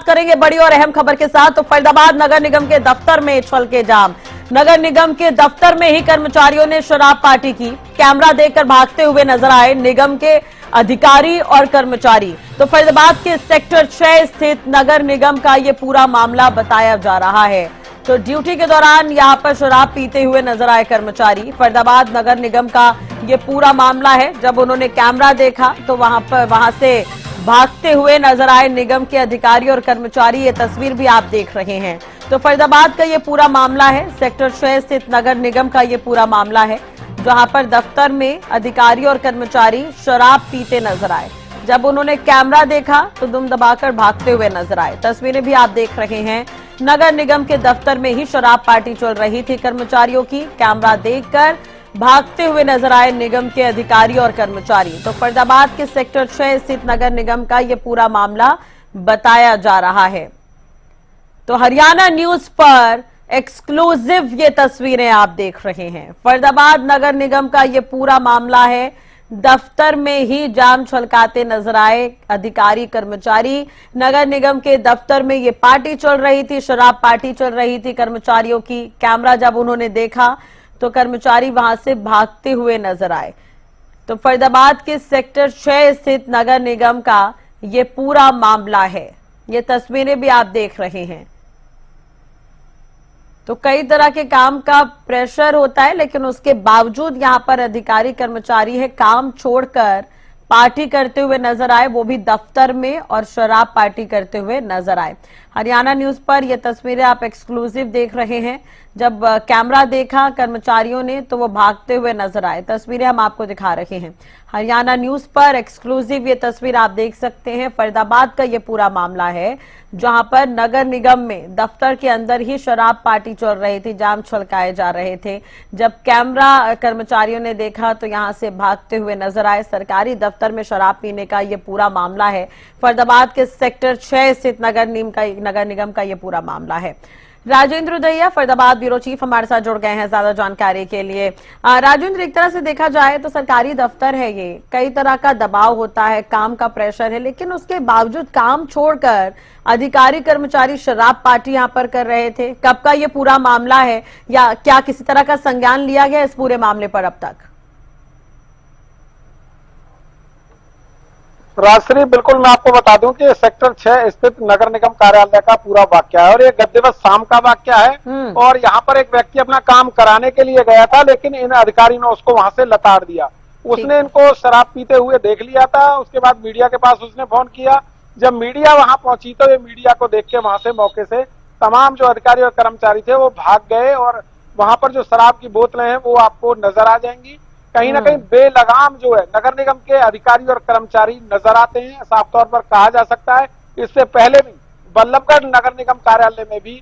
करेंगे बड़ी और अहम खबर के साथ। तो फरीदाबाद नगर निगम के दफ्तर में छल के जाम। नगर निगम के दफ्तर में ही कर्मचारियों ने शराब पार्टी की। कैमरा देखकर भागते हुए नजर आए निगम के अधिकारी और कर्मचारी। तो फरीदाबाद के सेक्टर 6 स्थित नगर निगम का ये पूरा मामला बताया जा रहा है। तो ड्यूटी के दौरान यहां पर शराब पीते हुए नजर आए कर्मचारी। फरीदाबाद नगर निगम का ये पूरा मामला है। जब उन्होंने कैमरा देखा तो वहां से भागते हुए नजर आए निगम के अधिकारी और कर्मचारी। ये तस्वीर भी आप देख रहे हैं। तो फरीदाबाद का ये पूरा मामला है। सेक्टर 6 स्थित नगर निगम का ये पूरा मामला है, जहां पर दफ्तर में अधिकारी और कर्मचारी शराब पीते नजर आए। जब उन्होंने कैमरा देखा तो दुम दबाकर भागते हुए नजर आए। तस्वीरें भी आप देख रहे हैं। नगर निगम के दफ्तर में ही शराब पार्टी चल रही थी कर्मचारियों की। कैमरा देखकर भागते हुए नजर आए निगम के अधिकारी और कर्मचारी। तो फरीदाबाद के सेक्टर 6 स्थित नगर निगम का यह पूरा मामला बताया जा रहा है। तो हरियाणा न्यूज पर एक्सक्लूसिव ये तस्वीरें आप देख रहे हैं। फरीदाबाद नगर निगम का ये पूरा मामला है। दफ्तर में ही जाम छलकाते नजर आए अधिकारी कर्मचारी। नगर निगम के दफ्तर में ये पार्टी चल रही थी, शराब पार्टी चल रही थी कर्मचारियों की। कैमरा जब उन्होंने देखा तो कर्मचारी वहां से भागते हुए नजर आए। तो फरीदाबाद के सेक्टर 6 स्थित नगर निगम का ये पूरा मामला है। ये तस्वीरें भी आप देख रहे हैं। तो कई तरह के काम का प्रेशर होता है, लेकिन उसके बावजूद यहां पर अधिकारी कर्मचारी है काम छोड़कर पार्टी करते हुए नजर आए, वो भी दफ्तर में, और शराब पार्टी करते हुए नजर आए। हरियाणा न्यूज पर यह तस्वीरें आप एक्सक्लूसिव देख रहे हैं। जब कैमरा देखा कर्मचारियों ने तो वो भागते हुए नजर आए। तस्वीरें हम आपको दिखा रहे हैं। हरियाणा न्यूज पर एक्सक्लूसिव ये तस्वीर आप देख सकते हैं। फरीदाबाद का ये पूरा मामला है, जहां पर नगर निगम में दफ्तर के अंदर ही शराब पार्टी चल रही थी, जाम छलकाए जा रहे थे। जब कैमरा कर्मचारियों ने देखा तो यहां से भागते हुए नजर आए। सरकारी दफ्तर में शराब पीने का ये पूरा मामला है। फरीदाबाद के सेक्टर 6 स्थित नगर निगम का ये पूरा मामला है। राजेंद्र दहिया फरीदाबाद ब्यूरो चीफ हमारे साथ जुड़ गए हैं ज्यादा जानकारी के लिए। राजेंद्र, एक तरह से देखा जाए तो सरकारी दफ्तर है, ये कई तरह का दबाव होता है, काम का प्रेशर है, लेकिन उसके बावजूद काम छोड़कर अधिकारी कर्मचारी शराब पार्टी यहां पर कर रहे थे। कब का ये पूरा मामला है, या क्या किसी तरह का संज्ञान लिया गया इस पूरे मामले पर अब तक? राजश्री, बिल्कुल मैं आपको बता दूं कि सेक्टर 6 स्थित नगर निगम कार्यालय का पूरा वाक्य है, और ये गत दिवस शाम का वाक्य है। और यहाँ पर एक व्यक्ति अपना काम कराने के लिए गया था, लेकिन इन अधिकारी ने उसको वहां से लताड़ दिया। उसने इनको शराब पीते हुए देख लिया था। उसके बाद मीडिया के पास उसने फोन किया। जब मीडिया वहां पहुंची तो ये मीडिया को देख के वहां से मौके से तमाम जो अधिकारी और कर्मचारी थे वो भाग गए। और वहां पर जो शराब की बोतलें हैं वो आपको नजर आ जाएंगी। कहीं ना कहीं बेलगाम जो है नगर निगम के अधिकारी और कर्मचारी नजर आते हैं, साफ तौर पर कहा जा सकता है। इससे पहले भी बल्लभगढ़ नगर निगम कार्यालय में भी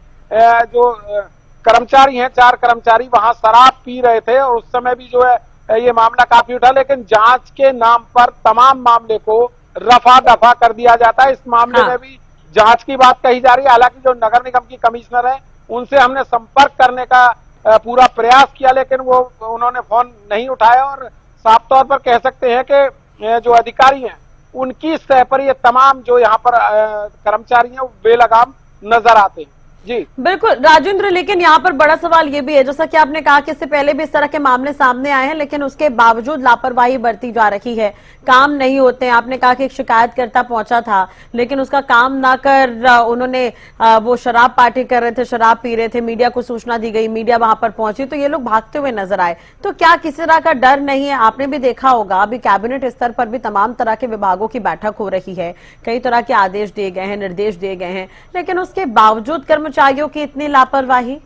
जो कर्मचारी हैं, 4 कर्मचारी वहां शराब पी रहे थे, और उस समय भी जो है ये मामला काफी उठा। लेकिन जांच के नाम पर तमाम मामले को रफा दफा कर दिया जाता है। इस मामले में भी जांच की बात कही जा रही है। हालांकि जो नगर निगम की कमिश्नर है उनसे हमने संपर्क करने का पूरा प्रयास किया, लेकिन उन्होंने फोन नहीं उठाया। और साफ तौर पर कह सकते हैं कि जो अधिकारी हैं उनकी सतह पर ये तमाम जो यहाँ पर कर्मचारी हैं वो बेलगाम नजर आते हैं। जी बिल्कुल राजेंद्र, लेकिन यहाँ पर बड़ा सवाल ये भी है, जैसा कि आपने कहा कि इससे पहले भी इस तरह के मामले सामने आए हैं, लेकिन उसके बावजूद लापरवाही बरती जा रही है, काम नहीं होते हैं। आपने कहा कि एक शिकायतकर्ता पहुंचा था, लेकिन उसका काम ना कर उन्होंने वो शराब पार्टी कर रहे थे, शराब पी रहे थे, मीडिया को सूचना दी गई, मीडिया वहां पर पहुंची तो ये लोग भागते हुए नजर आए। तो क्या किसी तरह का डर नहीं है? आपने भी देखा होगा अभी कैबिनेट स्तर पर भी तमाम तरह के विभागों की बैठक हो रही है, कई तरह के आदेश दिए गए हैं, निर्देश दिए गए हैं, लेकिन उसके बावजूद कर्मचारियों की इतनी लापरवाही।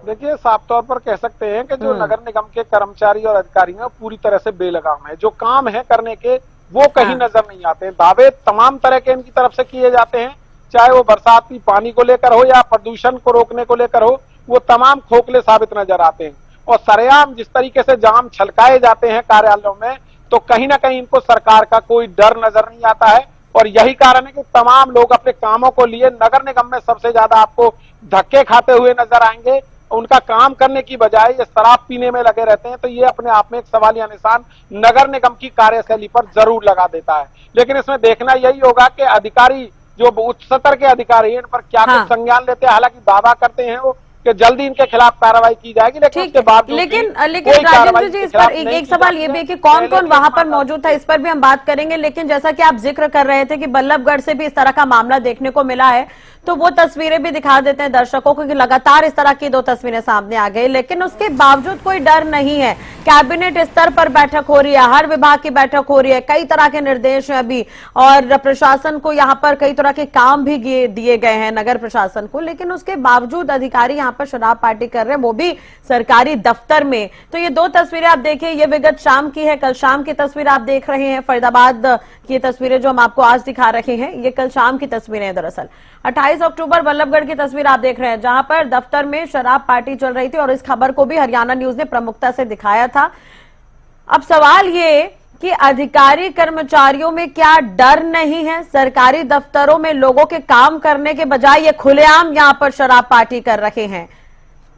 देखिए, साफ तौर पर कह सकते हैं कि जो नगर निगम के कर्मचारी और अधिकारी हैं पूरी तरह से बेलगाम है। जो काम है करने के वो कहीं नजर नहीं आते हैं। दावे तमाम तरह के इनकी तरफ से किए जाते हैं, चाहे वो बरसाती पानी को लेकर हो या प्रदूषण को रोकने को लेकर हो, वो तमाम खोखले साबित नजर आते हैं। और सरेआम जिस तरीके से जाम छलकाए जाते हैं कार्यालयों में, तो कहीं ना कहीं इनको सरकार का कोई डर नजर नहीं आता है। और यही कारण है कि तमाम लोग अपने कामों को लिए नगर निगम में सबसे ज्यादा आपको धक्के खाते हुए नजर आएंगे। उनका काम करने की बजाय ये शराब पीने में लगे रहते हैं, तो ये अपने आप में एक सवालिया निशान नगर निगम की कार्यशैली पर जरूर लगा देता है। लेकिन इसमें देखना यही होगा कि अधिकारी जो उच्च स्तर के अधिकारी हैं इन पर क्या कुछ संज्ञान लेते हैं। हालांकि दावा करते हैं वो कि जल्दी इनके खिलाफ कार्रवाई की जाएगी, लेकिन उसके बाद लेकिन राजेंद्र जी, इस पर एक सवाल ये भी है कि कौन कौन वहां पर मौजूद था, इस पर भी हम बात करेंगे। लेकिन जैसा कि आप जिक्र कर रहे थे कि बल्लभगढ़ से भी इस तरह का मामला देखने को मिला है, तो वो तस्वीरें भी दिखा देते हैं दर्शकों को कि लगातार इस तरह की 2 तस्वीरें सामने आ गई, लेकिन उसके बावजूद कोई डर नहीं है। कैबिनेट स्तर पर बैठक हो रही है, हर विभाग की बैठक हो रही है, कई तरह के निर्देश हैं अभी, और प्रशासन को यहाँ पर कई तरह के काम भी दिए गए हैं नगर प्रशासन को, लेकिन उसके बावजूद अधिकारी यहाँ पर शराब पार्टी कर रहे हैं, वो भी सरकारी दफ्तर में। तो ये 2 तस्वीरें आप देखिए, ये विगत शाम की है, कल शाम की तस्वीर आप देख रहे हैं। फरीदाबाद की तस्वीरें जो हम आपको आज दिखा रहे हैं, ये कल शाम की तस्वीरें हैं। दरअसल 28 अक्टूबर बल्लभगढ़ की तस्वीर आप देख रहे हैं, जहां पर दफ्तर में शराब पार्टी चल रही थी, और इस खबर को भी हरियाणा न्यूज ने प्रमुखता से दिखाया था। अब सवाल ये कि अधिकारी कर्मचारियों में क्या डर नहीं है? सरकारी दफ्तरों में लोगों के काम करने के बजाय ये खुलेआम यहां पर शराब पार्टी कर रहे हैं।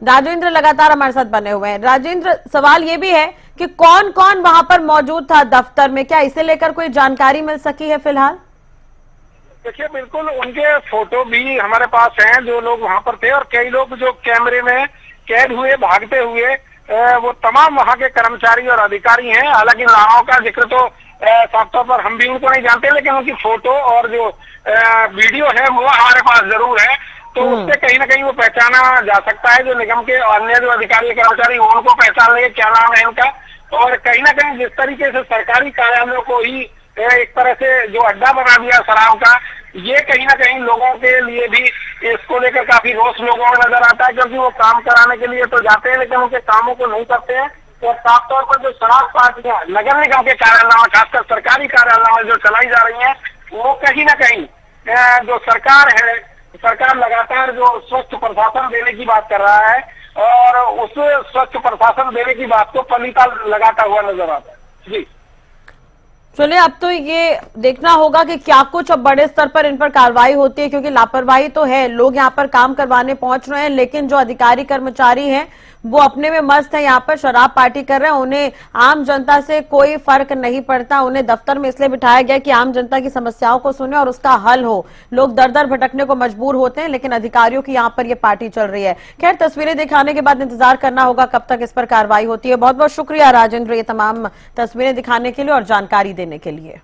राजेंद्र लगातार हमारे साथ बने हुए हैं। राजेंद्र, सवाल ये भी है कि कौन कौन वहां पर मौजूद था दफ्तर में, क्या इसे लेकर कोई जानकारी मिल सकी है फिलहाल? देखिए, बिल्कुल उनके फोटो भी हमारे पास हैं, जो लोग वहां पर थे, और कई लोग जो कैमरे में कैद हुए भागते हुए, वो तमाम वहां के कर्मचारी और अधिकारी हैं। हालांकि नामों का जिक्र तो साफ तौर पर हम भी उनको नहीं जानते, लेकिन उनकी फोटो और जो वीडियो है वो हमारे पास जरूर है। तो उससे कहीं ना कहीं वो पहचाना जा सकता है। जो निगम के अन्य जो अधिकारी कर्मचारी उनको पहचान लेंगे क्या नाम है इनका। और कहीं ना कहीं जिस तरीके से सरकारी कार्यालयों को ही एक तरह से जो अड्डा बना दिया शराब का, ये कहीं ना कहीं लोगों के लिए भी इसको लेकर काफी रोष लोगों में नजर आता है, क्योंकि वो काम कराने के लिए तो जाते हैं लेकिन उनके कामों को नहीं करते हैं। तो साफ तौर पर जो शराब पार्टियां नगर निगम के कार्यालयों में, खासकर सरकारी कार्यालयों में जो चलाई जा रही है, वो कहीं ना कहीं जो सरकार है, सरकार लगातार जो स्वच्छ प्रशासन देने की बात कर रहा है, और उस स्वच्छ प्रशासन देने की बात को पलीता लगाता हुआ नजर आता है। जी चलिए, अब तो ये देखना होगा कि क्या कुछ अब बड़े स्तर पर इन पर कार्रवाई होती है, क्योंकि लापरवाही तो है। लोग यहाँ पर काम करवाने पहुंच रहे हैं, लेकिन जो अधिकारी कर्मचारी हैं वो अपने में मस्त है, यहाँ पर शराब पार्टी कर रहे हैं। उन्हें आम जनता से कोई फर्क नहीं पड़ता। उन्हें दफ्तर में इसलिए बिठाया गया कि आम जनता की समस्याओं को सुने और उसका हल हो। लोग दर दर भटकने को मजबूर होते हैं, लेकिन अधिकारियों की यहाँ पर ये पार्टी चल रही है। खैर, तस्वीरें दिखाने के बाद इंतजार करना होगा कब तक इस पर कार्रवाई होती है। बहुत बहुत शुक्रिया राजेंद्र, ये तमाम तस्वीरें दिखाने के लिए और जानकारी देने के लिए।